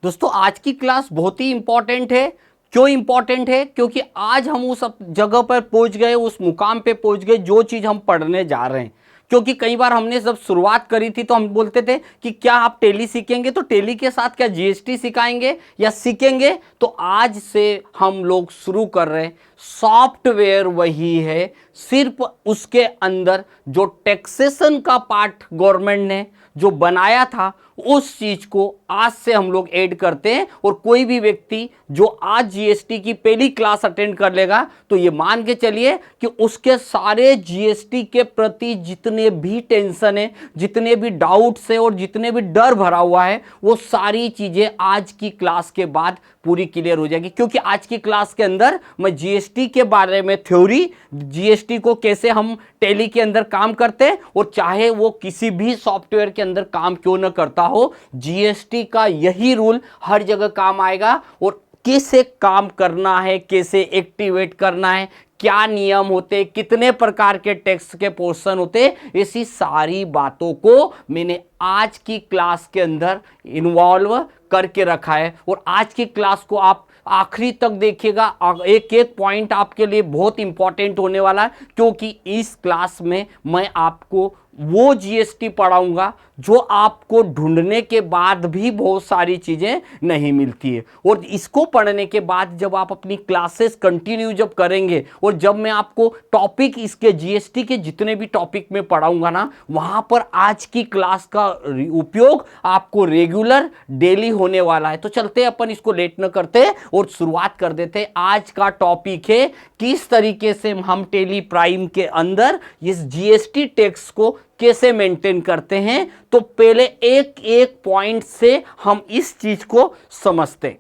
दोस्तों आज की क्लास बहुत ही इंपॉर्टेंट है। क्यों इंपॉर्टेंट है? क्योंकि आज हम उस जगह पर पहुंच गए, उस मुकाम पे पहुंच गए जो चीज हम पढ़ने जा रहे हैं। क्योंकि कई बार हमने जब शुरुआत करी थी तो हम बोलते थे कि क्या आप टेली सीखेंगे तो टेली के साथ क्या जीएसटी सिखाएंगे या सीखेंगे। तो आज से हम लोग शुरू कर रहे हैं। सॉफ्टवेयर वही है, सिर्फ उसके अंदर जो टैक्सेशन का पार्ट गवर्नमेंट ने जो बनाया था उस चीज को आज से हम लोग ऐड करते हैं। और कोई भी व्यक्ति जो आज जीएसटी की पहली क्लास अटेंड कर लेगा तो ये मान के चलिए कि उसके सारे जीएसटी के प्रति जितने भी टेंशन है, जितने भी डाउट्स है और जितने भी डर भरा हुआ है, वो सारी चीजें आज की क्लास के बाद पूरी क्लियर हो जाएगी। क्योंकि आज की क्लास के अंदर मैं जीएसटी के बारे में थ्योरी, जीएसटी को कैसे हम टैली के अंदर काम करते हैं और चाहे वो किसी भी सॉफ्टवेयर के अंदर काम क्यों ना करता हो, जीएसटी का यही रूल हर जगह काम आएगा। और कैसे काम करना है, कैसे एक्टिवेट करना है, क्या नियम होते, कितने प्रकार के टैक्स के पोर्शन होते, ऐसी सारी बातों को मैंने आज की क्लास के अंदर इन्वॉल्व करके रखा है। और आज की क्लास को आप आखिरी तक देखिएगा, एक एक पॉइंट आपके लिए बहुत इंपॉर्टेंट होने वाला है। क्योंकि इस क्लास में मैं आपको वो जीएसटी पढ़ाऊंगा जो आपको ढूंढने के बाद भी बहुत सारी चीजें नहीं मिलती है। और इसको पढ़ने के बाद जब आप अपनी क्लासेस कंटिन्यू जब करेंगे और जब मैं आपको टॉपिक इसके जीएसटी के जितने भी टॉपिक में पढ़ाऊंगा ना, वहां पर आज की क्लास का उपयोग आपको रेगुलर डेली होने वाला है। तो चलते अपन इसको लेट न करते और शुरुआत कर देते। आज का टॉपिक है किस तरीके से हम टेली प्राइम के अंदर इस जीएसटी टैक्स को कैसे मेंटेन करते हैं। तो पहले एक एक पॉइंट से हम इस चीज को समझते।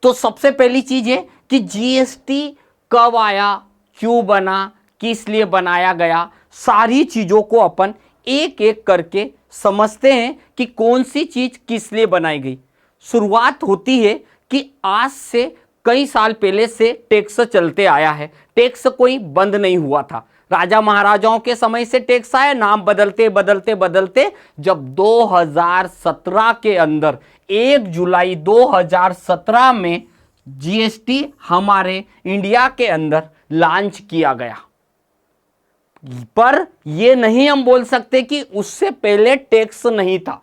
तो सबसे पहली चीज है कि जीएसटी कब आया, क्यों बना, किस लिए बनाया गया, सारी चीजों को अपन एक एक करके समझते हैं कि कौन सी चीज किस लिए बनाई गई। शुरुआत होती है कि आज से कई साल पहले से टैक्स चलते आया है। टैक्स कोई बंद नहीं हुआ था। राजा महाराजाओं के समय से टैक्स आया, नाम बदलते बदलते बदलते जब 2017 के अंदर 1 जुलाई 2017 में जीएसटी हमारे इंडिया के अंदर लॉन्च किया गया। पर यह नहीं हम बोल सकते कि उससे पहले टैक्स नहीं था।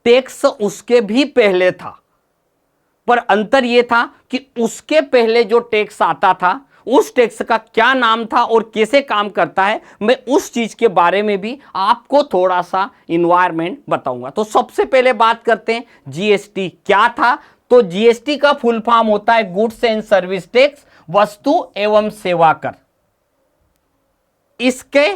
टैक्स उसके भी पहले था, पर अंतर यह था कि उसके पहले जो टैक्स आता था उस टैक्स का क्या नाम था और कैसे काम करता है, मैं उस चीज के बारे में भी आपको थोड़ा सा इन्वायरमेंट बताऊंगा। तो सबसे पहले बात करते हैं जीएसटी क्या था। तो जीएसटी का फुल फॉर्म होता है गुड्स एंड सर्विस टैक्स, वस्तु एवं सेवा कर। इसके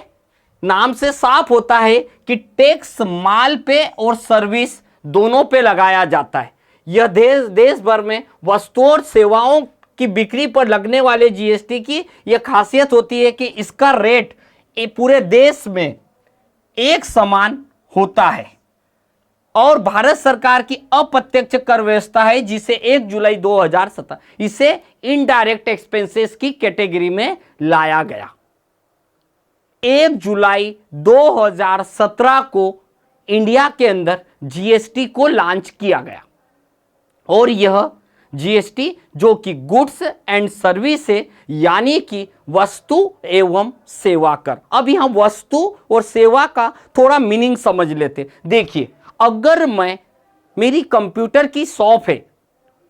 नाम से साफ होता है कि टैक्स माल पे और सर्विस दोनों पे लगाया जाता है। यह देश भर में वस्तुओं और सेवाओं की बिक्री पर लगने वाले जीएसटी की यह खासियत होती है कि इसका रेट पूरे देश में एक समान होता है। और भारत सरकार की अप्रत्यक्ष कर व्यवस्था है जिसे 1 जुलाई 2017 इसे इनडायरेक्ट एक्सपेंसेस की कैटेगरी में लाया गया। 1 जुलाई 2017 को इंडिया के अंदर जीएसटी को लॉन्च किया गया। और यह जीएसटी जो कि गुड्स एंड सर्विस है, यानी कि वस्तु एवं सेवा कर। अभी हम वस्तु और सेवा का थोड़ा मीनिंग समझ लेते। देखिए, अगर मेरी कंप्यूटर की शॉप है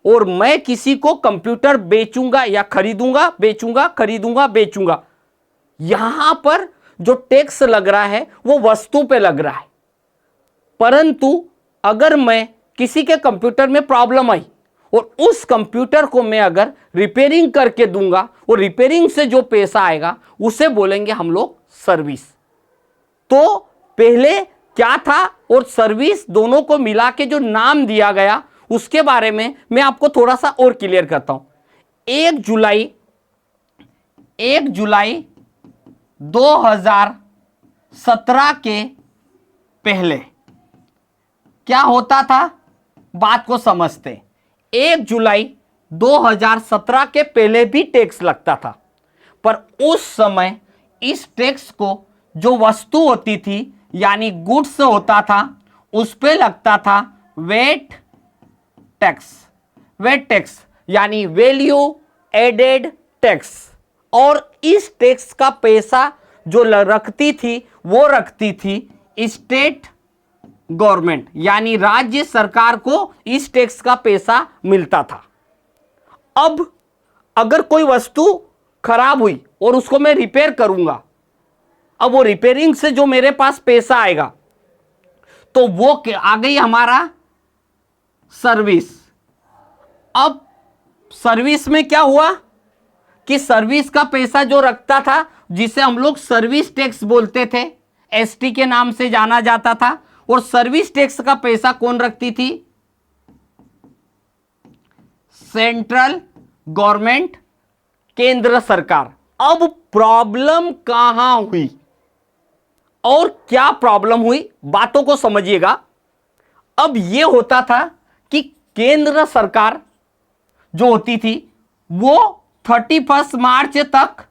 और मैं किसी को कंप्यूटर बेचूंगा या खरीदूंगा, बेचूंगा, खरीदूंगा, बेचूंगा, यहां पर जो टैक्स लग रहा है वो वस्तु पे लग रहा है। परंतु अगर मैं किसी के कंप्यूटर में प्रॉब्लम आई और उस कंप्यूटर को मैं अगर रिपेयरिंग करके दूंगा और रिपेयरिंग से जो पैसा आएगा उसे बोलेंगे हम लोग सर्विस। तो पहले क्या था और सर्विस दोनों को मिला के जो नाम दिया गया उसके बारे में मैं आपको थोड़ा सा और क्लियर करता हूं। 1 जुलाई 2017 के पहले क्या होता था, बात को समझते। 1 जुलाई 2017 के पहले भी टैक्स लगता था, पर उस समय इस टैक्स को जो वस्तु होती थी यानी गुड्स होता था उस पे लगता था वेट टैक्स, वेट टैक्स यानी वैल्यू एडेड टैक्स। और इस टैक्स का पैसा जो रखती थी वो रखती थी स्टेट गवर्नमेंट, यानी राज्य सरकार को इस टैक्स का पैसा मिलता था। अब अगर कोई वस्तु खराब हुई और उसको मैं रिपेयर करूंगा, अब वो रिपेयरिंग से जो मेरे पास पैसा आएगा तो वो आ गई हमारा सर्विस। अब सर्विस में क्या हुआ कि सर्विस का पैसा जो रखता था, जिसे हम लोग सर्विस टैक्स बोलते थे, एसटी के नाम से जाना जाता था, और सर्विस टैक्स का पैसा कौन रखती थी? सेंट्रल गवर्नमेंट, केंद्र सरकार। अब प्रॉब्लम कहां हुई और क्या प्रॉब्लम हुई, बातों को समझिएगा। अब यह होता था कि केंद्र सरकार जो होती थी वो 31 मार्च तक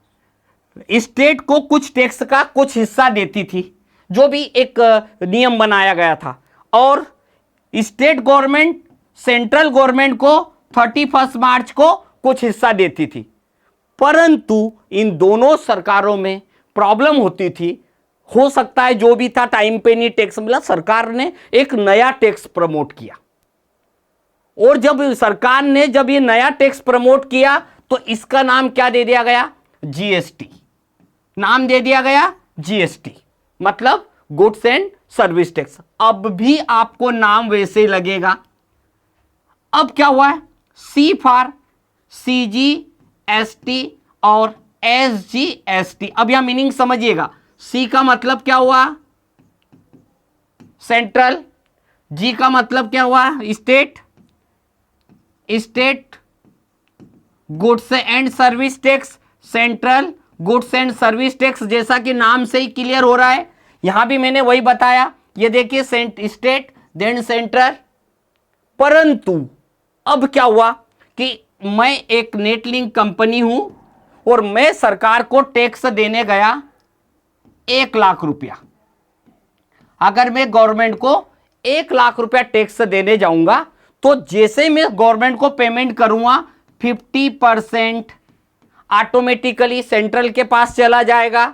स्टेट को कुछ टैक्स का कुछ हिस्सा देती थी, जो भी एक नियम बनाया गया था, और स्टेट गवर्नमेंट सेंट्रल गवर्नमेंट को 31 मार्च को कुछ हिस्सा देती थी। परंतु इन दोनों सरकारों में प्रॉब्लम होती थी। हो सकता है जो भी था टाइम पे नहीं टैक्स मिला, सरकार ने एक नया टैक्स प्रमोट किया, और जब सरकार ने जब ये नया टैक्स प्रमोट किया तो इसका नाम क्या दे दिया गया? जीएसटी। नाम दे दिया गया जीएसटी, मतलब गुड्स एंड सर्विस टैक्स। अब भी आपको नाम वैसे ही लगेगा। अब क्या हुआ है? सी फॉर सीजीएसटी और एसजीएसटी। अब यह मीनिंग समझिएगा। सी का मतलब क्या हुआ? सेंट्रल। जी का मतलब क्या हुआ? State. State goods and service tax, central goods and service tax. जैसा कि नाम से ही क्लियर हो रहा है, यहां भी मैंने वही बताया। ये देखिए स्टेट देन सेंट्रल। परंतु अब क्या हुआ कि मैं एक नेटलिंक कंपनी हूं और मैं सरकार को टैक्स देने गया 1 लाख रुपया। अगर मैं गवर्नमेंट को 1 लाख रुपया टैक्स देने जाऊंगा तो जैसे मैं गवर्नमेंट को पेमेंट करूंगा 50% ऑटोमेटिकली सेंट्रल के पास चला जाएगा,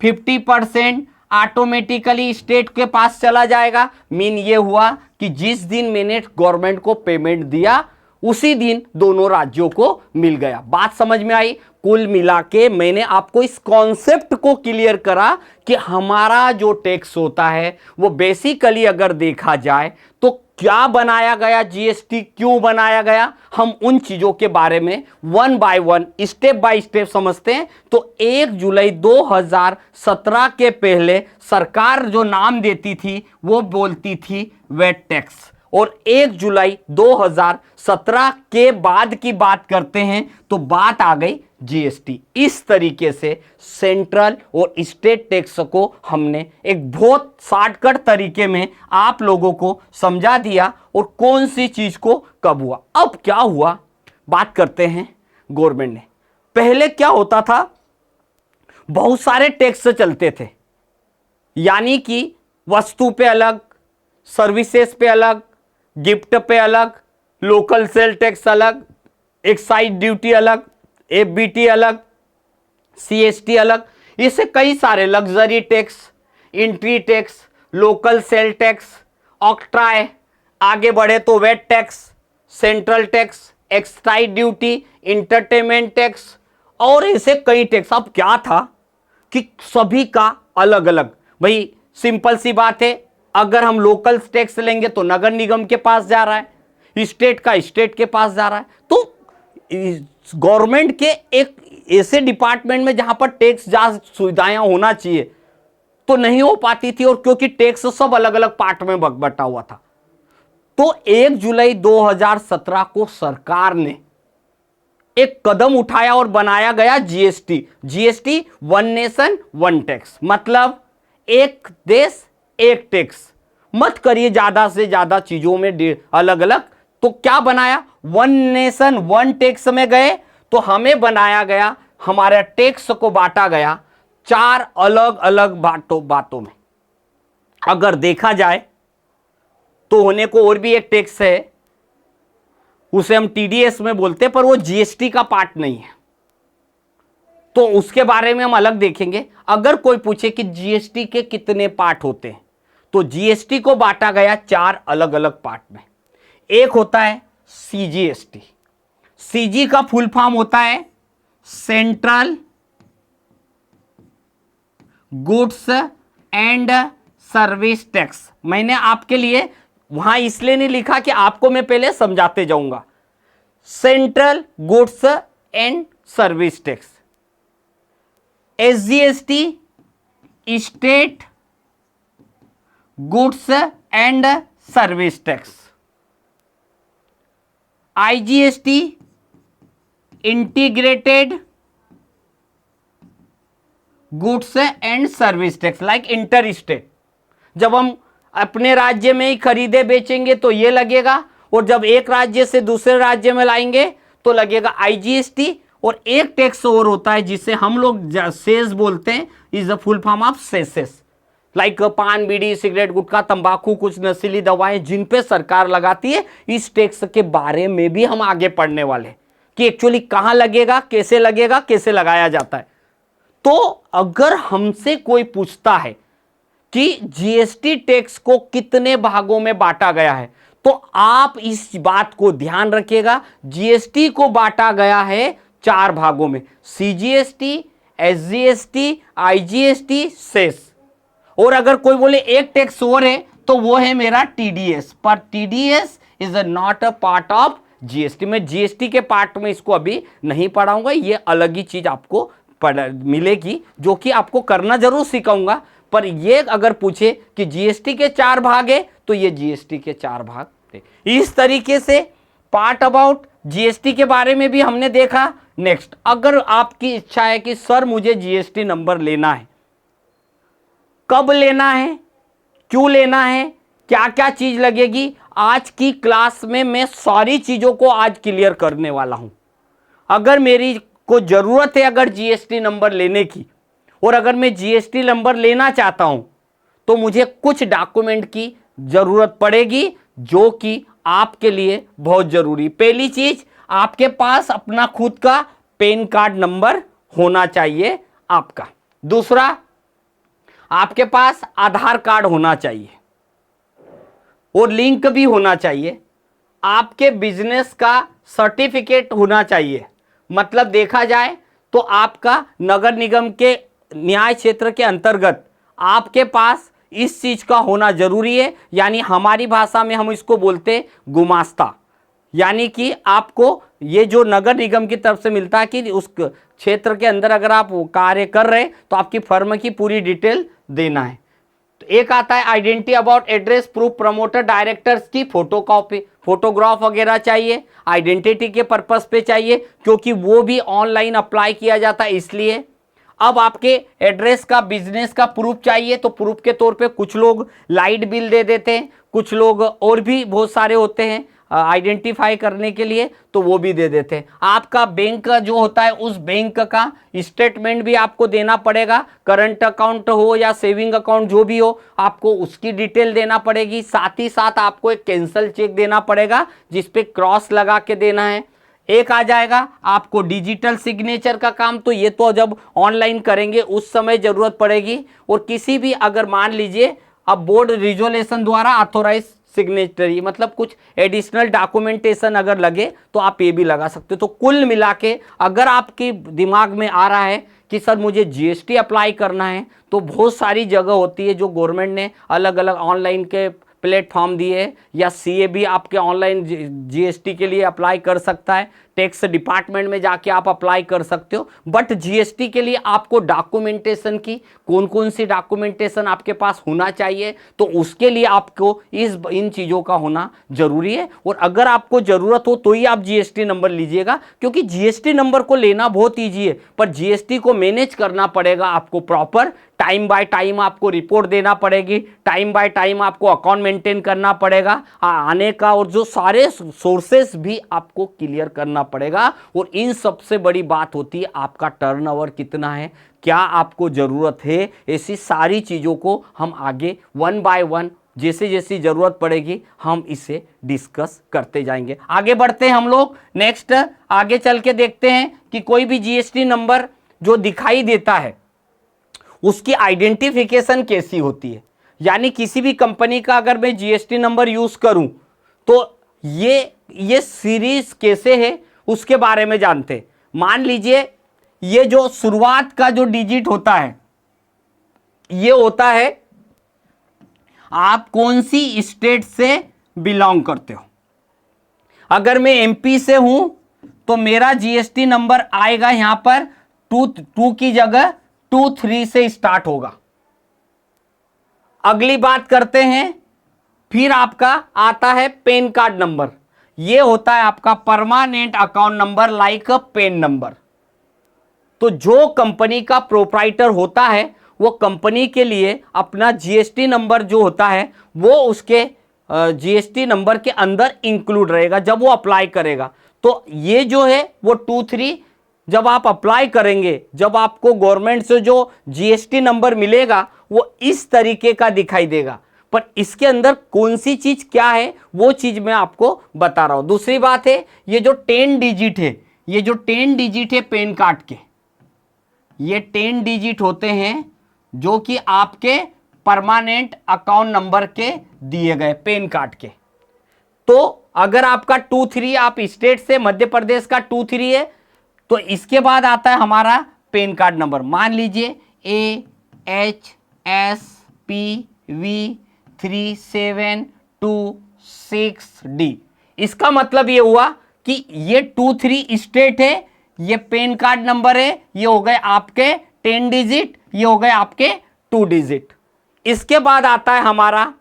50% ऑटोमेटिकली स्टेट के पास चला जाएगा। मीन ये हुआ कि जिस दिन मैंने गवर्नमेंट को पेमेंट दिया उसी दिन दोनों राज्यों को मिल गया। बात समझ में आई? कुल मिला के मैंने आपको इस कॉन्सेप्ट को क्लियर करा कि हमारा जो टैक्स होता है वो बेसिकली अगर देखा जाए तो क्या बनाया गया, जीएसटी क्यों बनाया गया, हम उन चीजों के बारे में one by one step by step समझते हैं। तो 1 जुलाई 2017 के पहले सरकार जो नाम देती थी वो बोलती थी वेट टैक्स, और 1 जुलाई 2017 के बाद की बात करते हैं तो बात आ गई जीएसटी। इस तरीके से सेंट्रल और स्टेट टैक्स को हमने एक बहुत शॉर्टकट तरीके में आप लोगों को समझा दिया, और कौन सी चीज को कब हुआ। अब क्या हुआ, बात करते हैं गवर्नमेंट ने। पहले क्या होता था, बहुत सारे टैक्स चलते थे, यानी कि वस्तु पे अलग, सर्विसेज पे अलग, गिफ्ट पे अलग, लोकल सेल टैक्स अलग, एक्साइज ड्यूटी अलग, एफबीटी अलग, सीएसटी अलग, इससे कई सारे luxury tax, entry tax, local sale tax, octroi, आगे बढ़े तो VAT tax, central tax, excise duty, entertainment tax, और ऐसे कई टैक्स। अब क्या था कि सभी का अलग अलग। भाई सिंपल सी बात है, अगर हम लोकल टैक्स लेंगे तो नगर निगम के पास जा रहा है, स्टेट का स्टेट के पास जा रहा है। तो गवर्नमेंट के एक ऐसे डिपार्टमेंट में जहां पर टैक्स जहां सुविधाएं होना चाहिए तो नहीं हो पाती थी, और क्योंकि टैक्स सब अलग अलग पार्ट में बटा हुआ था। तो 1 जुलाई 2017 को सरकार ने एक कदम उठाया और बनाया गया GST. GST one nation one tax, मतलब एक देश एक टैक्स। मत करिए ज्यादा से ज्यादा चीजों में अलग अलग। तो क्या बनाया, वन नेशन वन टैक्स में गए तो हमें बनाया गया, हमारे टैक्स को बांटा गया 4 अलग अलग बातों में। अगर देखा जाए तो होने को और भी एक टैक्स है उसे हम टीडीएस में बोलते हैं, पर वो जीएसटी का पार्ट नहीं है, तो उसके बारे में हम अलग देखेंगे। अगर कोई पूछे कि जीएसटी के कितने पार्ट होते हैं, तो जीएसटी को बांटा गया 4 अलग अलग पार्ट में। एक होता है सीजीएसटी। सीजी का फुल फॉर्म होता है central goods and service tax. मैंने आपके लिए वहां इसलिए नहीं लिखा कि आपको मैं पहले समझाते जाऊंगा। Central goods and service tax. SGST state goods and service tax. IGST integrated goods and service tax, like inter state. जब हम अपने राज्य में ही खरीदे बेचेंगे तो ये लगेगा, और जब एक राज्य से दूसरे राज्य में लाएंगे तो लगेगा आईजीएसटी। और एक टैक्स और होता है जिसे हम लोग सेस बोलते हैं, is the full form of सेसेस, like पान, बीड़ी, सिगरेट, गुटखा, तंबाकू, कुछ नशीली दवाएं जिन पे सरकार लगाती है। इस टैक्स के बारे में भी हम आगे पढ़ने वाले कि एक्चुअली कहां लगेगा, कैसे लगेगा, कैसे लगाया जाता है। तो अगर हमसे कोई पूछता है कि जीएसटी टैक्स को कितने भागों में बांटा गया है, तो आप इस बात को ध्यान रखिएगा, जीएसटी को बांटा गया है 4 भागों में, सीजीएसटी, एसजीएसटी, आईजीएसटी, सेस। और अगर कोई बोले एक टैक्स और है तो वो है मेरा टीडीएस, पर TDS is not a part of GST. मैं जीएसटी के पार्ट में इसको अभी नहीं पढ़ाऊंगा, ये अलग ही चीज आपको मिलेगी जो कि आपको करना जरूर सिखाऊंगा। पर ये अगर पूछे कि जीएसटी के 4 भाग है तो ये जीएसटी के 4 भाग थे। इस तरीके से पार्ट अबाउट जीएसटी के बारे में भी हमने देखा। नेक्स्ट, अगर आपकी इच्छा है कि सर मुझे जीएसटी नंबर लेना है, कब लेना है, क्यों लेना है, क्या क्या चीज लगेगी, आज की क्लास में मैं सारी चीजों को आज क्लियर करने वाला हूं। अगर मेरी को जरूरत है अगर जीएसटी नंबर लेने की, और अगर मैं जीएसटी नंबर लेना चाहता हूं, तो मुझे कुछ डॉक्यूमेंट की जरूरत पड़ेगी जो कि आपके लिए बहुत जरूरी। पहली चीज, आपके पास अपना खुद का पैन कार्ड नंबर होना चाहिए आपका। दूसरा, आपके पास आधार कार्ड होना चाहिए और लिंक भी होना चाहिए। आपके बिजनेस का सर्टिफिकेट होना चाहिए। मतलब देखा जाए तो आपका नगर निगम के न्याय क्षेत्र के अंतर्गत आपके पास इस चीज का होना जरूरी है, यानी हमारी भाषा में हम इसको बोलते हैं गुमास्ता। यानी कि आपको ये जो नगर निगम की तरफ से मिलता है कि उस क्षेत्र के अंदर अगर आप कार्य कर रहे हैं तो आपकी फर्म की पूरी डिटेल देना है। तो एक आता है identity about address proof, promoter, directors की फोटोकॉपी, फोटोग्राफ वगैरह चाहिए, आइडेंटिटी के पर्पस पे चाहिए, क्योंकि वो भी ऑनलाइन अप्लाई किया जाता है इसलिए। अब आपके एड्रेस का, बिजनेस का प्रूफ चाहिए, तो प्रूफ के तौर पे कुछ लोग लाइट बिल दे देते हैं, कुछ लोग और भी बहुत सारे होते हैं आइडेंटिफाई करने के लिए, तो वो भी दे देते हैं। आपका बैंक जो होता है उस बैंक का स्टेटमेंट भी आपको देना पड़ेगा, करंट अकाउंट हो या सेविंग अकाउंट जो भी हो, आपको उसकी डिटेल देना पड़ेगी। साथ ही साथ आपको एक कैंसल चेक देना पड़ेगा जिस पे क्रॉस लगा के देना है। एक आ जाएगा आपको डिजिटल सिग्नेचर का काम, तो ये तो जब ऑनलाइन करेंगे उस समय जरूरत पड़ेगी। और किसी भी अगर मान लीजिए अब बोर्ड रिजोल्यूशन द्वारा ऑथोराइज सिग्नेचरी, मतलब कुछ एडिशनल डॉक्यूमेंटेशन अगर लगे तो आप ये भी लगा सकते हो। तो कुल मिला के अगर आपके दिमाग में आ रहा है कि सर मुझे जीएसटी अप्लाई करना है, तो बहुत सारी जगह होती है जो गवर्नमेंट ने अलग अलग ऑनलाइन के प्लेटफॉर्म दिए, या सीए भी आपके ऑनलाइन जीएसटी के लिए अप्लाई कर सकता है, टैक्स डिपार्टमेंट में जाके आप अप्लाई कर सकते हो। बट जीएसटी के लिए आपको डॉक्यूमेंटेशन की कौन कौन सी डॉक्यूमेंटेशन आपके पास होना चाहिए, तो उसके लिए आपको इन चीज़ों का होना जरूरी है। और अगर आपको ज़रूरत हो तो ही आप जीएसटी नंबर लीजिएगा, क्योंकि जीएसटी नंबर को लेना बहुत ईजी है, पर जीएसटी को मैनेज करना पड़ेगा आपको प्रॉपर। टाइम बाय टाइम आपको रिपोर्ट देना पड़ेगी, टाइम बाय टाइम आपको अकाउंट मेंटेन करना पड़ेगा आने का, और जो सारे सोर्सेस भी आपको क्लियर करना पड़ेगा। और इन सबसे बड़ी बात होती है आपका टर्नओवर कितना है, क्या आपको जरूरत है, ऐसी सारी चीजों को हम आगे 1 बाय 1 जैसे जैसी जरूरत पड़ेगी हम इसे डिस्कस करते जाएंगे। आगे बढ़ते हैं हम लोग। नेक्स्ट आगे चल के देखते हैं कि कोई भी जीएसटी नंबर जो दिखाई देता है उसकी आइडेंटिफिकेशन कैसी होती है। यानी किसी भी कंपनी का अगर मैं जीएसटी नंबर यूज करूं तो ये सीरीज कैसे है उसके बारे में जानते हैं। मान लीजिए ये जो शुरुआत का जो डिजिट होता है ये होता है आप कौन सी स्टेट से बिलोंग करते हो। अगर मैं एमपी से हूं तो मेरा जीएसटी नंबर आएगा यहां पर 2 की जगह 23 से स्टार्ट होगा। अगली बात करते हैं, फिर आपका आता है पैन कार्ड नंबर। यह होता है आपका परमानेंट अकाउंट नंबर लाइक अ पैन नंबर। तो जो कंपनी का प्रोप्राइटर होता है वो कंपनी के लिए अपना जीएसटी नंबर जो होता है वो उसके जीएसटी नंबर के अंदर इंक्लूड रहेगा जब वो अप्लाई करेगा। तो ये जो है वो 23 जब आप अप्लाई करेंगे, जब आपको गवर्नमेंट से जो जीएसटी नंबर मिलेगा वो इस तरीके का दिखाई देगा। पर इसके अंदर कौन सी चीज क्या है वो चीज मैं आपको बता रहा हूं। दूसरी बात है ये जो 10 डिजिट है, ये जो 10 डिजिट है पैन कार्ड के, ये 10 डिजिट होते हैं जो कि आपके परमानेंट अकाउंट नंबर के दिए गए पैन कार्ड के। तो अगर आपका 23 आप स्टेट से मध्य प्रदेश का 23 है तो इसके बाद आता है हमारा पैन कार्ड नंबर। मान लीजिए AHSPV3726D। इसका मतलब ये हुआ कि ये 23 स्टेट है, ये पैन कार्ड नंबर है, ये हो गए आपके 10 डिजिट, ये हो गए आपके 2 डिजिट। इसके बाद आता है हमारा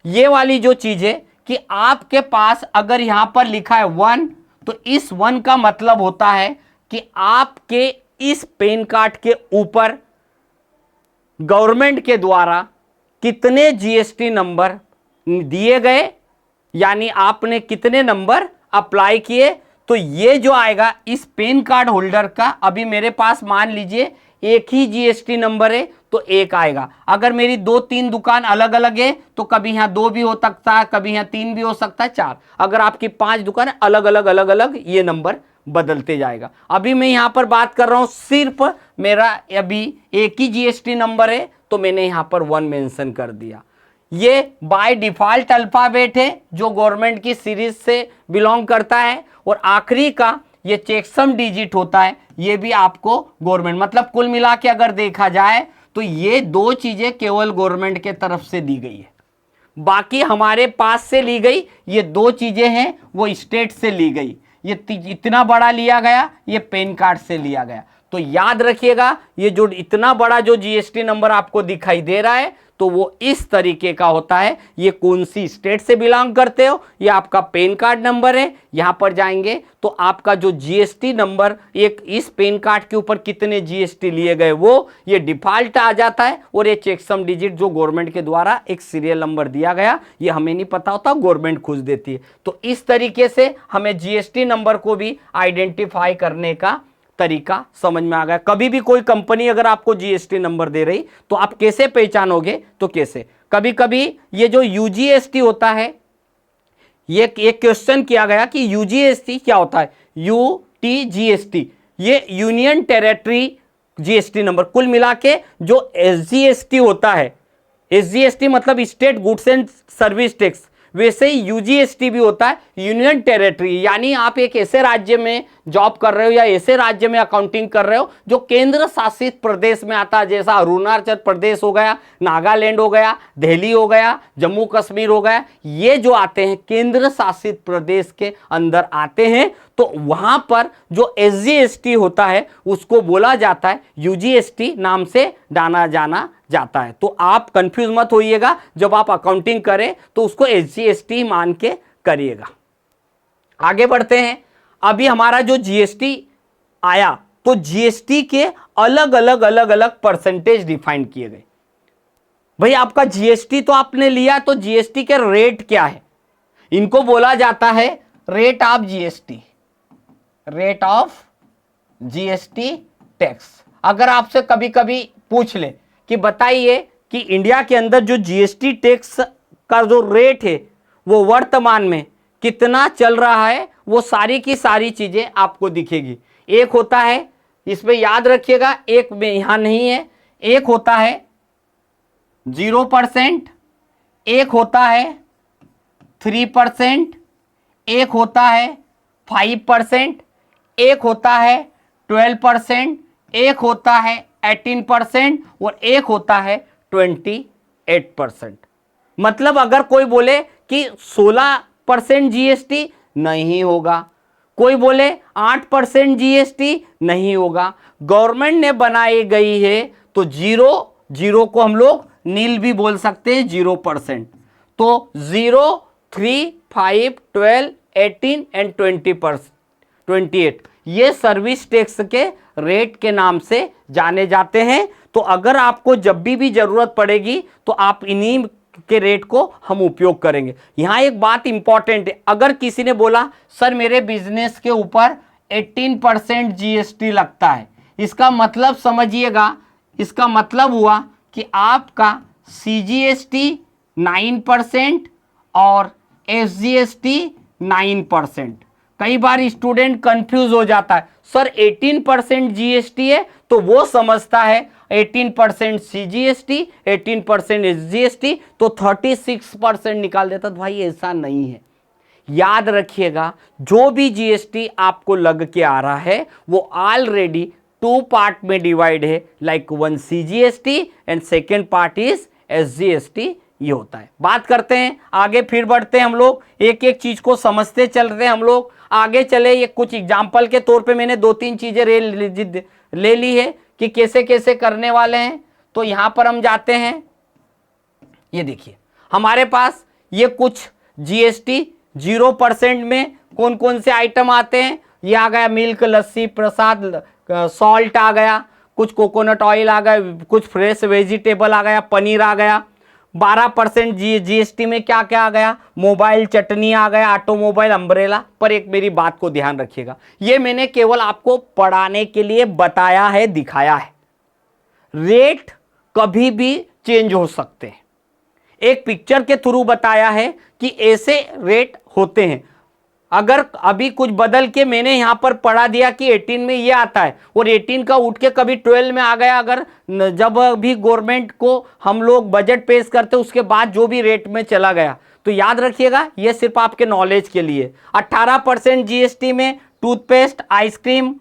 ये वाली जो चीज है कि आपके पास अगर यहां पर लिखा है 1 तो इस 1 का मतलब होता है कि आपके इस पैन कार्ड के ऊपर गवर्नमेंट के द्वारा कितने जीएसटी नंबर दिए गए, यानी आपने कितने नंबर अप्लाई किए। तो ये जो आएगा इस पैन कार्ड होल्डर का, अभी मेरे पास मान लीजिए एक ही जीएसटी नंबर है तो एक आएगा। अगर मेरी 2-3 दुकान अलग अलग है तो कभी यहां 2 भी हो सकता है, कभी यहां 3 भी हो सकता है, 4। अगर आपकी 5 दुकान अलग अलग ये नंबर बदलते जाएगा। अभी मैं यहां पर बात कर रहा हूं सिर्फ मेरा अभी एक ही जीएसटी नंबर है तो मैंने यहां पर 1 मेंशन कर दिया। ये बाय डिफॉल्ट अल्फाबेट है जो गवर्नमेंट की सीरीज से बिलोंग करता है। और आखिरी का ये चेकसम डिजिट होता है, ये भी आपको गवर्नमेंट, मतलब कुल मिला के अगर देखा जाए तो ये 2 चीजें केवल गवर्नमेंट के तरफ से दी गई है। बाकी हमारे पास से ली गई ये 2 चीजें हैं वो स्टेट से ली गई। ये इतना बड़ा लिया गया ये पैन कार्ड से लिया गया। तो याद रखिएगा ये जो इतना बड़ा जो जीएसटी नंबर आपको दिखाई दे रहा है तो वो इस तरीके का होता है। ये कौन सी स्टेट से बिलोंग करते हो, ये आपका पैन कार्ड नंबर है। यहां पर जाएंगे तो आपका जो जीएसटी नंबर, एक इस पैन कार्ड के ऊपर कितने जीएसटी लिए गए वो ये डिफॉल्ट आ जाता है। और ये चेकसम डिजिट जो गवर्नमेंट के द्वारा एक सीरियल नंबर दिया गया, ये हमें नहीं पता होता, गवर्नमेंट खुद देती है। तो इस तरीके से हमें जीएसटी नंबर को भी आइडेंटिफाई करने का तरीका समझ में आ गया। कभी भी कोई कंपनी अगर आपको जीएसटी नंबर दे रही तो आप कैसे पहचानोगे, तो कैसे, कभी कभी ये जो यूजीएसटी होता है, ये एक क्वेश्चन किया गया कि यूजीएसटी क्या होता है। यूटीजीएसटी ये यूनियन टेरिटरी जीएसटी नंबर। कुल मिला के जो एसजीएसटी होता है, एसजीएसटी मतलब state goods and service tax, वैसे ही यूजीएसटी भी होता है यूनियन टेरिटरी। यानी आप एक ऐसे राज्य में जॉब कर रहे हो या ऐसे राज्य में अकाउंटिंग कर रहे हो जो केंद्र शासित प्रदेश में आता है, जैसा अरुणाचल प्रदेश हो गया, नागालैंड हो गया, दिल्ली हो गया, जम्मू कश्मीर हो गया। ये जो आते हैं केंद्र शासित प्रदेश के अंदर आते हैं तो वहां पर जो एसजीएसटी होता है उसको बोला जाता है यूजीएसटी नाम से जाना जाता है। तो आप कंफ्यूज मत होइएगा, जब आप अकाउंटिंग करें तो उसको एसजीएसटी मान के करिएगा। आगे बढ़ते हैं। अभी हमारा जो जीएसटी आया तो जीएसटी के अलग अलग परसेंटेज डिफाइन किए गए। भाई आपका जीएसटी तो आपने लिया तो जीएसटी के रेट क्या है, इनको बोला जाता है rate of GST, rate of GST tax. अगर आपसे कभी कभी पूछ ले कि बताइए कि इंडिया के अंदर जो जीएसटी टैक्स का जो रेट है वो वर्तमान में कितना चल रहा है, वो सारी की सारी चीजें आपको दिखेगी। एक होता है, इसमें याद रखिएगा, एक में यहां नहीं है, एक होता है 0%, एक होता है 3%, एक होता है 5%, एक होता है 12%, एक होता है 18% और एक होता है 28%। मतलब अगर कोई बोले कि 16% जीएसटी, नहीं होगा। कोई बोले 8% जीएसटी, नहीं होगा। गवर्नमेंट ने बनाई गई है तो जीरो को हम लोग नील भी बोल सकते हैं, 0%। तो 0, 3, 5, 12, 18 एंड 28 ये सर्विस टैक्स के रेट के नाम से जाने जाते हैं। तो अगर आपको जब भी जरूरत पड़ेगी तो आप इन्हीं के रेट को हम उपयोग करेंगे। यहां एक बात इंपॉर्टेंट है, अगर किसी ने बोला सर मेरे बिजनेस के ऊपर 18% जीएसटी लगता है, इसका मतलब समझिएगा, इसका मतलब हुआ कि आपका सीजीएसटी 9% और एसजीएसटी 9%। कई बार स्टूडेंट कंफ्यूज हो जाता है, सर 18% जीएसटी है तो वो समझता है 18% सीजीएसटी, 18% एसजीएसटी, तो 36% निकाल देता। तो भाई ऐसा नहीं है। याद रखिएगा, जो भी जीएसटी आपको लग के आ रहा है वो ऑलरेडी 2 पार्ट में डिवाइड है, like 1 CGST and second part is SGST. ये होता है। बात करते हैं आगे, फिर बढ़ते हैं हम लोग, एक एक चीज को समझते चल रहे हैं हम लोग। आगे चले, ये कुछ एग्जाम्पल के तौर पे मैंने 2-3 चीजें ले ली है कि कैसे कैसे करने वाले हैं। तो यहां पर हम जाते हैं, ये देखिए हमारे पास ये कुछ जीएसटी 0% में कौन कौन से आइटम आते हैं। ये आ गया मिल्क, लस्सी, प्रसाद, सॉल्ट आ गया, कुछ कोकोनट ऑयल आ गया, कुछ फ्रेश वेजिटेबल आ गया, पनीर आ गया। 12% जीएसटी में क्या क्या आ गया, मोबाइल, चटनी आ गया, ऑटोमोबाइल, अम्ब्रेला। पर एक मेरी बात को ध्यान रखिएगा, ये मैंने केवल आपको पढ़ाने के लिए बताया है, दिखाया है। रेट कभी भी चेंज हो सकते हैं। एक पिक्चर के थ्रू बताया है कि ऐसे रेट होते हैं। अगर अभी कुछ बदल के मैंने यहां पर पढ़ा दिया कि 18 में ये आता है और 18 का उठ के कभी 12 में आ गया, अगर जब भी गवर्नमेंट को हम लोग बजट पेश करते उसके बाद जो भी रेट में चला गया, तो याद रखिएगा ये सिर्फ आपके नॉलेज के लिए। 18% जीएसटी में toothpaste, ice cream,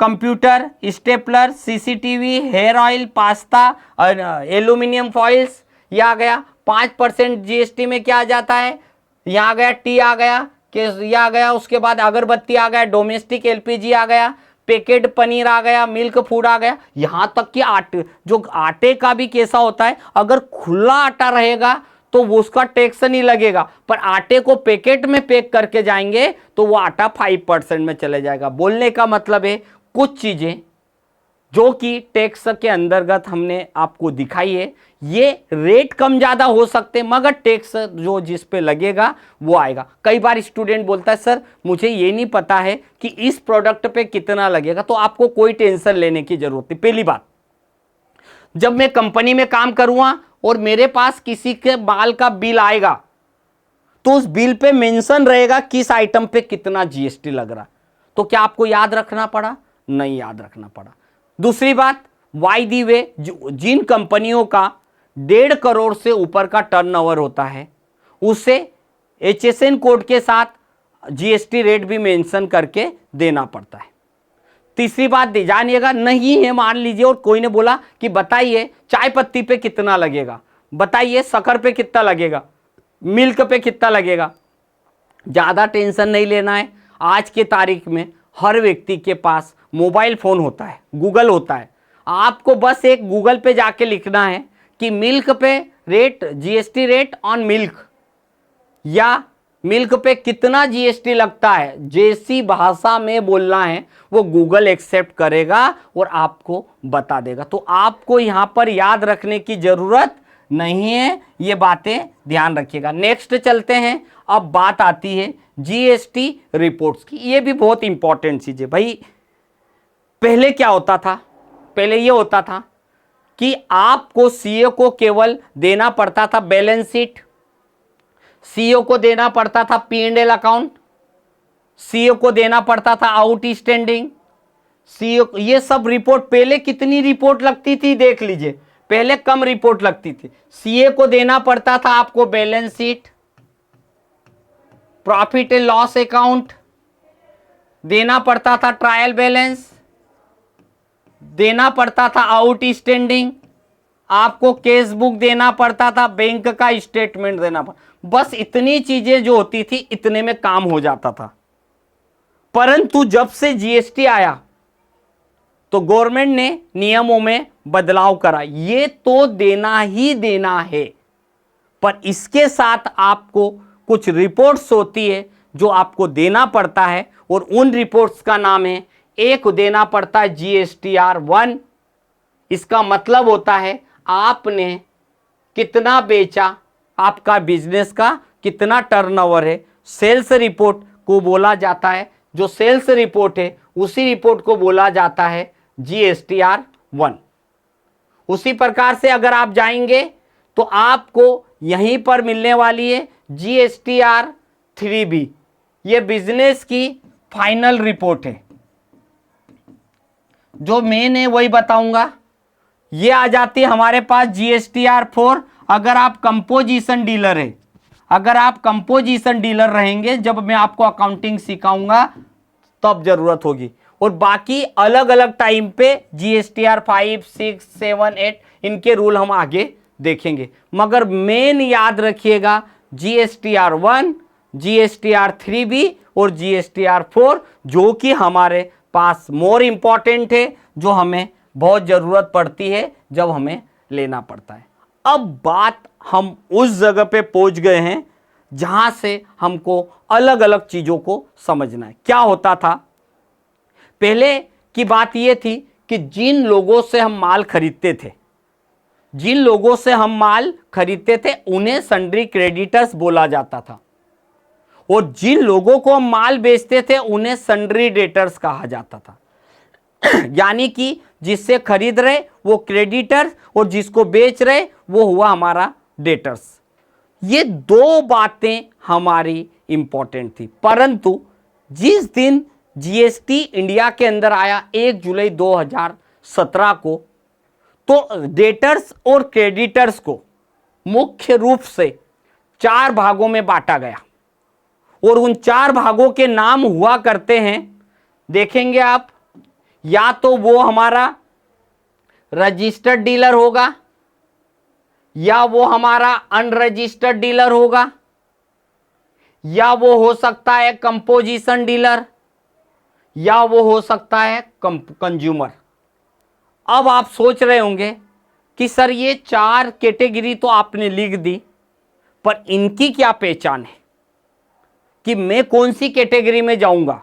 computer, stapler, CCTV, hair oil, pasta और एल्यूमिनियम फॉइल्स, ये आ गया। 5% जीएसटी में क्या आ जाता है, यहाँ आ गया टी आ गया, कि ये आ गया। उसके बाद अगरबत्ती आ गया, डोमेस्टिक एलपीजी आ गया, पैकेट पनीर आ गया, मिल्क फूड आ गया। यहाँ तक कि आटे का भी कैसा होता है, अगर खुला आटा रहेगा तो वो उसका टैक्स नहीं लगेगा, पर आटे को पैकेट में पैक करके जाएंगे तो वो आटा 5% में चले जाएगा। बोलने का मतलब है कुछ चीजें जो कि टैक्स के अंतर्गत हमने आपको दिखाई है, ये रेट कम ज्यादा हो सकते हैं, मगर टैक्स जो जिस पे लगेगा वो आएगा। कई बार स्टूडेंट बोलता है सर मुझे ये नहीं पता है कि इस प्रोडक्ट पे कितना लगेगा, तो आपको कोई टेंशन लेने की जरूरत नहीं। पहली बात, जब मैं कंपनी में काम करूंगा और मेरे पास किसी के माल का बिल आएगा तो उस बिल पे मेंशन रहेगा किस आइटम पे कितना जीएसटी लग रहा। तो क्या आपको याद रखना पड़ा? नहीं याद रखना पड़ा। दूसरी बात, वाई दी वे, जिन कंपनियों का 1.5 करोड़ से ऊपर का टर्नओवर होता है उसे एचएसएन कोड के साथ जीएसटी रेट भी मेंशन करके देना पड़ता है। तीसरी बात जानिएगा, नहीं है मान लीजिए और कोई ने बोला कि बताइए चाय पत्ती पे कितना लगेगा, बताइए शक्कर पे कितना लगेगा, मिल्क पे कितना लगेगा। ज्यादा टेंशन नहीं लेना है। आज के तारीख में हर व्यक्ति के पास मोबाइल फोन होता है, गूगल होता है। आपको बस एक गूगल पे जाके लिखना है कि मिल्क पे rate, GST rate on milk, या मिल्क पे कितना जीएसटी लगता है, जैसी भाषा में बोलना है वो गूगल एक्सेप्ट करेगा और आपको बता देगा। तो आपको यहां पर याद रखने की जरूरत नहीं है, ये बातें ध्यान रखिएगा। नेक्स्ट चलते हैं। अब बात आती है जीएसटी रिपोर्ट्स की। ये भी बहुत इंपॉर्टेंट चीज है भाई। पहले क्या होता था, पहले ये होता था कि आपको सीए को केवल देना पड़ता था बैलेंस शीट, सीईओ को देना पड़ता था P&L अकाउंट, सीईओ को देना पड़ता था आउटस्टैंडिंग, सीईओ, ये सब रिपोर्ट। पहले कितनी रिपोर्ट लगती थी देख लीजिए, पहले कम रिपोर्ट लगती थी। सीए को देना पड़ता था आपको balance sheet, profit and loss account, देना पड़ता था ट्रायल बैलेंस, देना पड़ता था आउटस्टैंडिंग, आपको केस बुक देना पड़ता था, बैंक का स्टेटमेंट देना पड़ता। बस इतनी चीजें जो होती थी इतने में काम हो जाता था। परंतु जब से जीएसटी आया तो गवर्नमेंट ने नियमों में बदलाव करा। ये तो देना ही देना है, पर इसके साथ आपको कुछ रिपोर्ट्स होती है जो आपको देना पड़ता है, और उन रिपोर्ट्स का नाम है, एक देना पड़ता है GSTR 1। इसका मतलब होता है आपने कितना बेचा, आपका बिजनेस का कितना टर्नओवर है। सेल्स रिपोर्ट को बोला जाता है, जो सेल्स रिपोर्ट है उसी रिपोर्ट को बोला जाता है GSTR 1। उसी प्रकार से अगर आप जाएंगे तो आपको यहीं पर मिलने वाली है GSTR 3B। ये बिजनेस की फाइनल रिपोर्ट है, जो मेन है वही बताऊंगा। ये आ जाती है हमारे पास GSTR 4। अगर आप कंपोजिशन डीलर है, अगर आप कंपोजिशन डीलर रहेंगे, जब मैं आपको अकाउंटिंग सिखाऊंगा तब जरूरत होगी। और बाकी अलग अलग टाइम पे GSTR 5, 6, 7, 8 इनके रूल हम आगे देखेंगे, मगर मेन याद रखिएगा GSTR 1, GSTR 3B और GSTR 4, जो कि हमारे पास मोर इंपॉर्टेंट है, जो हमें बहुत जरूरत पड़ती है जब हमें लेना पड़ता है। अब बात हम उस जगह पे पहुंच गए हैं जहां से हमको अलग अलग चीजों को समझना है। क्या होता था पहले की बात यह थी कि जिन लोगों से हम माल खरीदते थे, जिन लोगों से हम माल खरीदते थे उन्हें सन्ड्री क्रेडिटर्स बोला जाता था, और जिन लोगों को हम माल बेचते थे उन्हें सन्ड्री डेटर्स कहा जाता था। यानी कि जिससे खरीद रहे वो क्रेडिटर्स और जिसको बेच रहे वो हुआ हमारा डेटर्स। ये दो बातें हमारी इंपॉर्टेंट थी। परंतु जिस दिन जीएसटी इंडिया के अंदर आया 1 जुलाई 2017 को, तो डेटर्स और क्रेडिटर्स को मुख्य रूप से 4 भागों में बांटा गया, और उन 4 भागों के नाम हुआ करते हैं, देखेंगे आप। या तो वो हमारा रजिस्टर्ड डीलर होगा, या वो हमारा अनरजिस्टर्ड डीलर होगा, या वो हो सकता है कंपोजिशन डीलर, या वो हो सकता है कंज्यूमर। अब आप सोच रहे होंगे कि सर ये 4 कैटेगरी तो आपने लिख दी, पर इनकी क्या पहचान है कि मैं कौन सी कैटेगरी में जाऊंगा,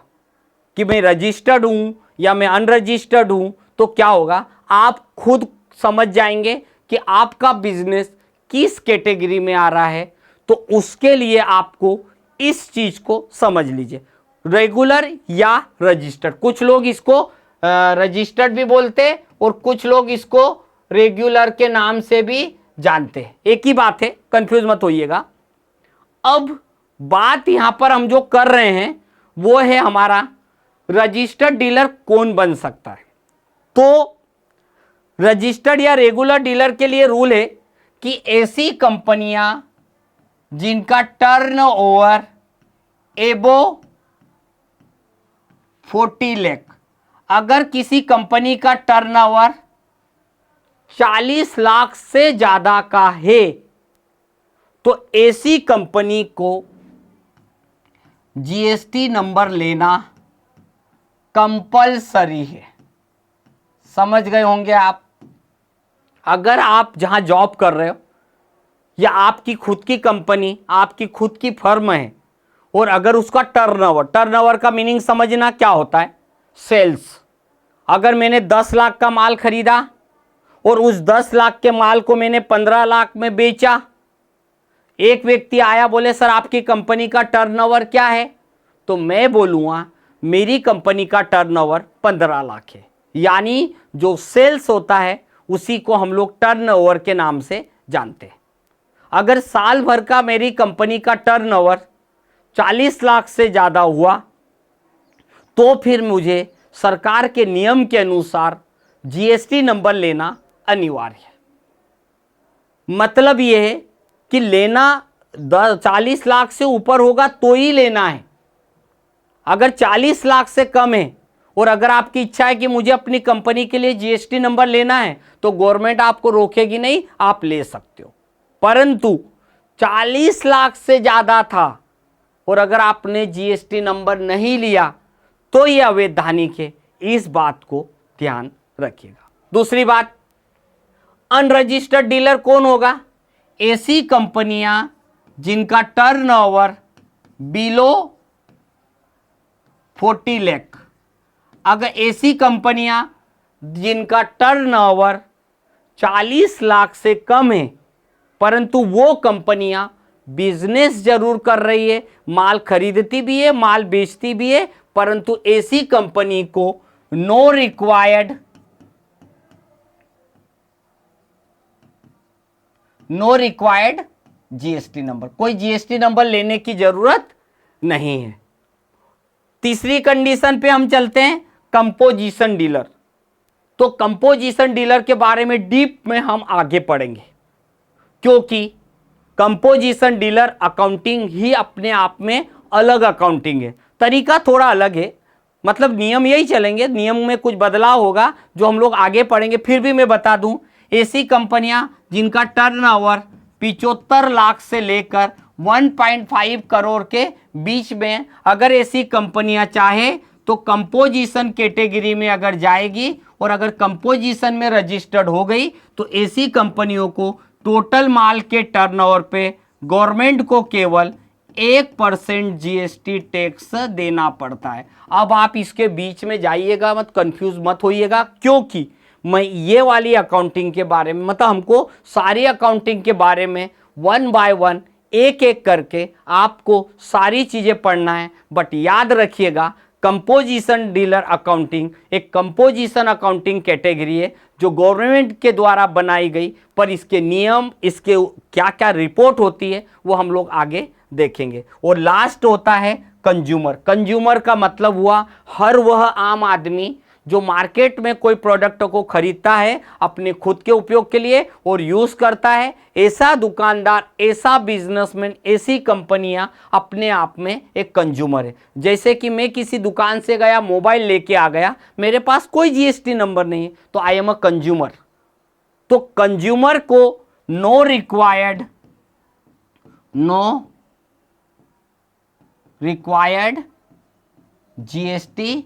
कि मैं रजिस्टर्ड हूं या मैं अनरजिस्टर्ड हूं। तो क्या होगा, आप खुद समझ जाएंगे कि आपका बिजनेस किस कैटेगरी में आ रहा है। तो उसके लिए आपको इस चीज को समझ लीजिए, रेगुलर या रजिस्टर्ड। कुछ लोग इसको रजिस्टर्ड भी बोलते हैं और कुछ लोग इसको रेगुलर के नाम से भी जानते हैं, एक ही बात है, कंफ्यूज मत होइएगा। अब बात यहां पर हम जो कर रहे हैं वो है हमारा रजिस्टर्ड डीलर कौन बन सकता है। तो रजिस्टर्ड या रेगुलर डीलर के लिए रूल है कि ऐसी कंपनियां जिनका टर्नओवर एबो 40 लाख, अगर किसी कंपनी का टर्नओवर 40 लाख से ज्यादा का है तो ऐसी कंपनी को जीएसटी नंबर लेना कंपलसरी है। समझ गए होंगे आप। अगर आप जहां जॉब कर रहे हो या आपकी खुद की कंपनी, आपकी खुद की फर्म है, और अगर उसका टर्नओवर का मीनिंग समझना क्या होता है, सेल्स। अगर मैंने 10 लाख का माल खरीदा और उस 10 लाख के माल को मैंने 15 लाख में बेचा, एक व्यक्ति आया बोले सर आपकी कंपनी का टर्नओवर क्या है, तो मैं बोलूँगा मेरी कंपनी का टर्नओवर 15 लाख है। यानी जो सेल्स होता है उसी को हम लोग टर्नओवर के नाम से जानते हैं। अगर साल भर का मेरी कंपनी का टर्नओवर 40 लाख से ज़्यादा हुआ तो फिर मुझे सरकार के नियम के अनुसार जीएसटी नंबर लेना अनिवार्य है। मतलब यह है कि लेना 40 लाख से ऊपर होगा तो ही लेना है। अगर 40 लाख से कम है और अगर आपकी इच्छा है कि मुझे अपनी कंपनी के लिए जीएसटी नंबर लेना है तो गवर्नमेंट आपको रोकेगी नहीं, आप ले सकते हो। परंतु 40 लाख से ज्यादा था और अगर आपने जीएसटी नंबर नहीं लिया तो यह अवैधानिक है, इस बात को ध्यान रखिएगा। दूसरी बात, अनरजिस्टर्ड डीलर कौन होगा? ऐसी कंपनियां जिनका टर्नओवर बिलो 40 लाख। अगर ऐसी कंपनियां जिनका टर्नओवर 40 लाख से कम है परंतु वो कंपनियां बिजनेस जरूर कर रही है, माल खरीदती भी है, माल बेचती भी है, परंतु ऐसी कंपनी को नो रिक्वायर्ड जीएसटी नंबर, कोई जीएसटी नंबर लेने की जरूरत नहीं है। तीसरी कंडीशन पे हम चलते हैं, कंपोजिशन डीलर। तो कंपोजिशन डीलर के बारे में डीप में हम आगे पढ़ेंगे, क्योंकि कंपोजिशन डीलर अकाउंटिंग ही अपने आप में अलग अकाउंटिंग है। तरीका थोड़ा अलग है, मतलब नियम यही चलेंगे, नियम में कुछ बदलाव होगा जो हम लोग आगे पढ़ेंगे। फिर भी मैं बता दूं, ऐसी कंपनियां जिनका टर्नओवर 75 लाख से लेकर 1.5 करोड़ के बीच में, अगर ऐसी कंपनियां चाहे तो कंपोजिशन कैटेगरी में अगर जाएगी और अगर कंपोजिशन में रजिस्टर्ड हो गई तो ऐसी कंपनियों को टोटल माल के टर्नओवर पे गवर्नमेंट को केवल 1% जीएसटी टैक्स देना पड़ता है। अब आप इसके बीच में जाइएगा मत, कंफ्यूज मत होइएगा, क्योंकि मैं ये वाली अकाउंटिंग के बारे में, मतलब हमको सारी अकाउंटिंग के बारे में 1 बाय 1 एक एक करके आपको सारी चीजें पढ़ना है। बट याद रखिएगा, कंपोजिशन डीलर अकाउंटिंग एक कंपोजिशन अकाउंटिंग कैटेगरी है जो गवर्नमेंट के द्वारा बनाई गई, पर इसके नियम, इसके क्या क्या रिपोर्ट होती है वो हम लोग आगे देखेंगे। और लास्ट होता है कंज्यूमर। कंज्यूमर का मतलब हुआ हर वह आम आदमी जो मार्केट में कोई प्रोडक्ट को खरीदता है अपने खुद के उपयोग के लिए और यूज करता है। ऐसा दुकानदार, ऐसा बिजनेसमैन, ऐसी कंपनियां अपने आप में एक कंज्यूमर है। जैसे कि मैं किसी दुकान से गया, मोबाइल लेके आ गया, मेरे पास कोई जीएसटी नंबर नहीं है तो आई एम अ कंज्यूमर। तो कंज्यूमर को नो रिक्वायर्ड जीएसटी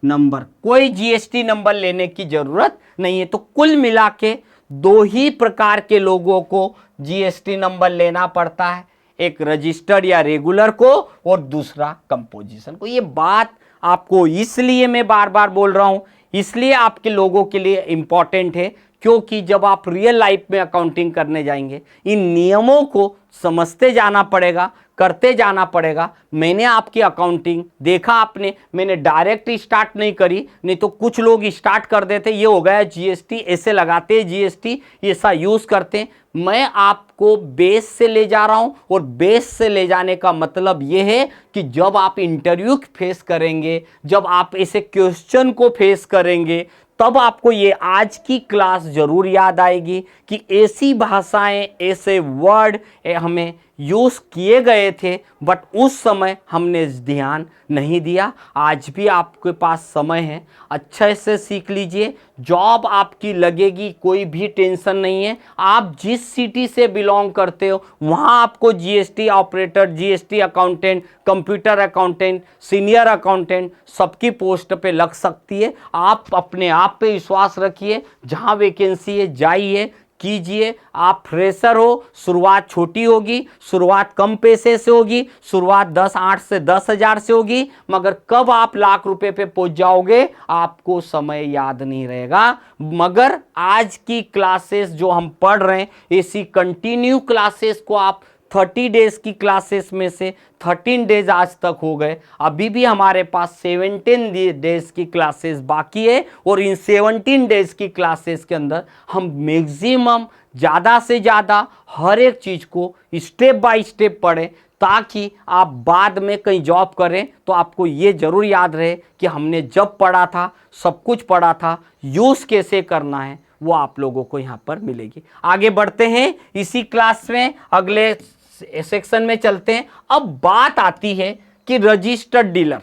नंबर, कोई जीएसटी नंबर लेने की जरूरत नहीं है। तो कुल मिला के दो ही प्रकार के लोगों को जीएसटी नंबर लेना पड़ता है, एक रजिस्टर्ड या रेगुलर को और दूसरा कंपोजिशन को। ये बात आपको इसलिए मैं बार बार बोल रहा हूं, इसलिए आपके लोगों के लिए इंपॉर्टेंट है, क्योंकि जब आप रियल लाइफ में अकाउंटिंग करने जाएंगे इन नियमों को समझते जाना पड़ेगा, करते जाना पड़ेगा। मैंने आपकी अकाउंटिंग देखा, आपने, मैंने डायरेक्ट स्टार्ट नहीं करी, नहीं तो कुछ लोग स्टार्ट कर देते, ये हो गया जीएसटी, ऐसे लगाते हैं जीएसटी, ऐसा यूज करते हैं। मैं आपको बेस से ले जा रहा हूं और बेस से ले जाने का मतलब यह है कि जब आप इंटरव्यू फेस करेंगे, जब आप ऐसे क्वेश्चन को फेस करेंगे, तब आपको ये आज की क्लास जरूर याद आएगी कि ऐसी भाषाएं, ऐसे वर्ड हमें यूज किए गए थे, बट उस समय हमने ध्यान नहीं दिया। आज भी आपके पास समय है, अच्छे से सीख लीजिए। जॉब आपकी लगेगी, कोई भी टेंशन नहीं है। आप जिस सिटी से बिलोंग करते हो वहां आपको GST operator, GST accountant, computer accountant, senior accountant सबकी पोस्ट पे लग सकती है। आप अपने आप पे विश्वास रखिए, जहां वैकेंसी है जाइए, कीजिए। आप फ्रेशर हो, शुरुआत छोटी होगी, शुरुआत कम पैसे से होगी, शुरुआत 8 से 10,000 से होगी, मगर कब आप लाख रुपए पे पहुंच जाओगे आपको समय याद नहीं रहेगा। मगर आज की क्लासेस जो हम पढ़ रहे हैं, ऐसी कंटिन्यू क्लासेस को आप 30 डेज की क्लासेस में से 13 डेज आज तक हो गए, अभी भी हमारे पास 17 डेज की क्लासेस बाकी है। और इन 17 डेज की क्लासेस के अंदर हम मैक्सिमम ज़्यादा से ज़्यादा हर एक चीज़ को स्टेप बाय स्टेप पढ़ें, ताकि आप बाद में कहीं जॉब करें तो आपको ये ज़रूर याद रहे कि हमने जब पढ़ा था, सब कुछ पढ़ा था, यूज़ कैसे करना है वो आप लोगों को यहाँ पर मिलेगी। आगे बढ़ते हैं इसी क्लास में, अगले सेक्शन में चलते हैं। अब बात आती है कि रजिस्टर्ड डीलर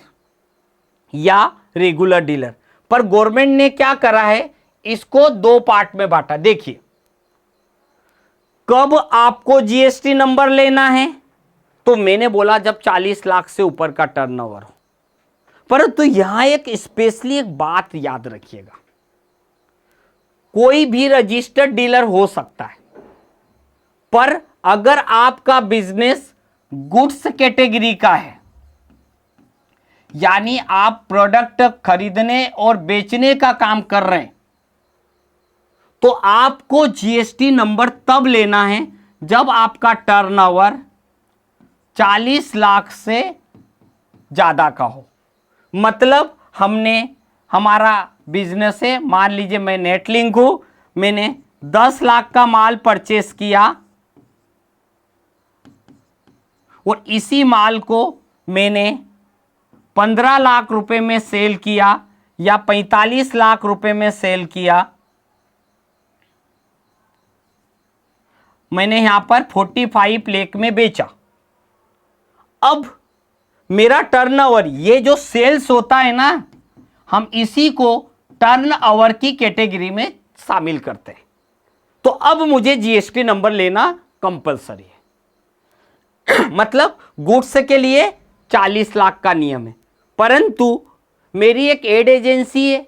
या रेगुलर डीलर पर गवर्नमेंट ने क्या करा है, इसको दो पार्ट में बांटा। देखिए, कब आपको जीएसटी नंबर लेना है, तो मैंने बोला जब 40 लाख से ऊपर का टर्नओवर हो। परंतु यहां एक स्पेशली एक बात याद रखिएगा, कोई भी रजिस्टर्ड डीलर हो सकता है, पर अगर आपका बिजनेस गुड्स कैटेगरी का है, यानी आप प्रोडक्ट खरीदने और बेचने का काम कर रहे हैं, तो आपको जीएसटी नंबर तब लेना है जब आपका टर्नओवर 40 लाख से ज्यादा का हो। मतलब हमारा बिजनेस है, मान लीजिए मैं नेटलिंक हूं, मैंने 10 लाख का माल परचेस किया और इसी माल को मैंने 15 लाख रुपए में सेल किया या 45 लाख रुपए में सेल किया, मैंने यहां पर 45 लाख में बेचा। अब मेरा टर्नओवर, ये जो सेल्स होता है ना, हम इसी को टर्नओवर की कैटेगरी में शामिल करते हैं। तो अब मुझे जीएसटी नंबर लेना कंपलसरी है। मतलब गुड्स के लिए 40 लाख का नियम है, परंतु मेरी एक एड एजेंसी है,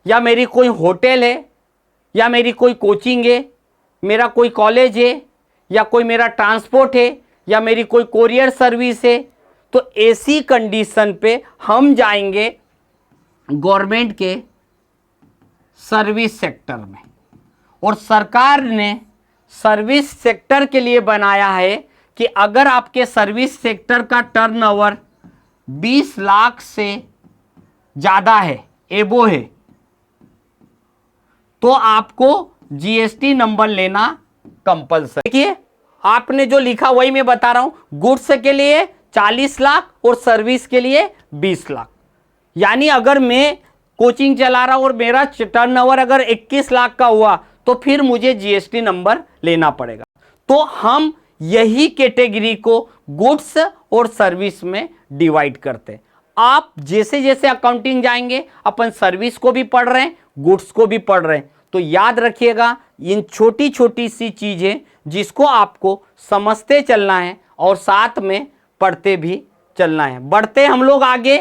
या मेरी कोई होटल है, या मेरी कोई कोचिंग है, मेरा कोई कॉलेज है, या कोई मेरा ट्रांसपोर्ट है, या मेरी कोई कोरियर सर्विस है, तो ऐसी कंडीशन पे हम जाएंगे गवर्नमेंट के सर्विस सेक्टर में। और सरकार ने सर्विस सेक्टर के लिए बनाया है कि अगर आपके सर्विस सेक्टर का टर्नओवर 20 लाख से ज़्यादा है, एबो है, तो आपको जीएसटी नंबर लेना कंपल्सरी। देखिए, आपने जो लिखा वही मैं बता रहा हूं, गुड्स के लिए 40 लाख और सर्विस के लिए 20 लाख। यानी अगर मैं कोचिंग चला रहा हूं और मेरा टर्नओवर अगर 21 लाख का हुआ, तो फिर मुझे जीएसटी नंबर लेना पड़ेगा। तो हम यही कैटेगरी को गुड्स और सर्विस में डिवाइड करते हैं। आप जैसे जैसे अकाउंटिंग जाएंगे, अपन सर्विस को भी पढ़ रहे हैं, गुड्स को भी पढ़ रहे हैं। तो याद रखिएगा इन छोटी छोटी सी चीजें जिसको आपको समझते चलना है और साथ में पढ़ते भी चलना है। बढ़ते हम लोग आगे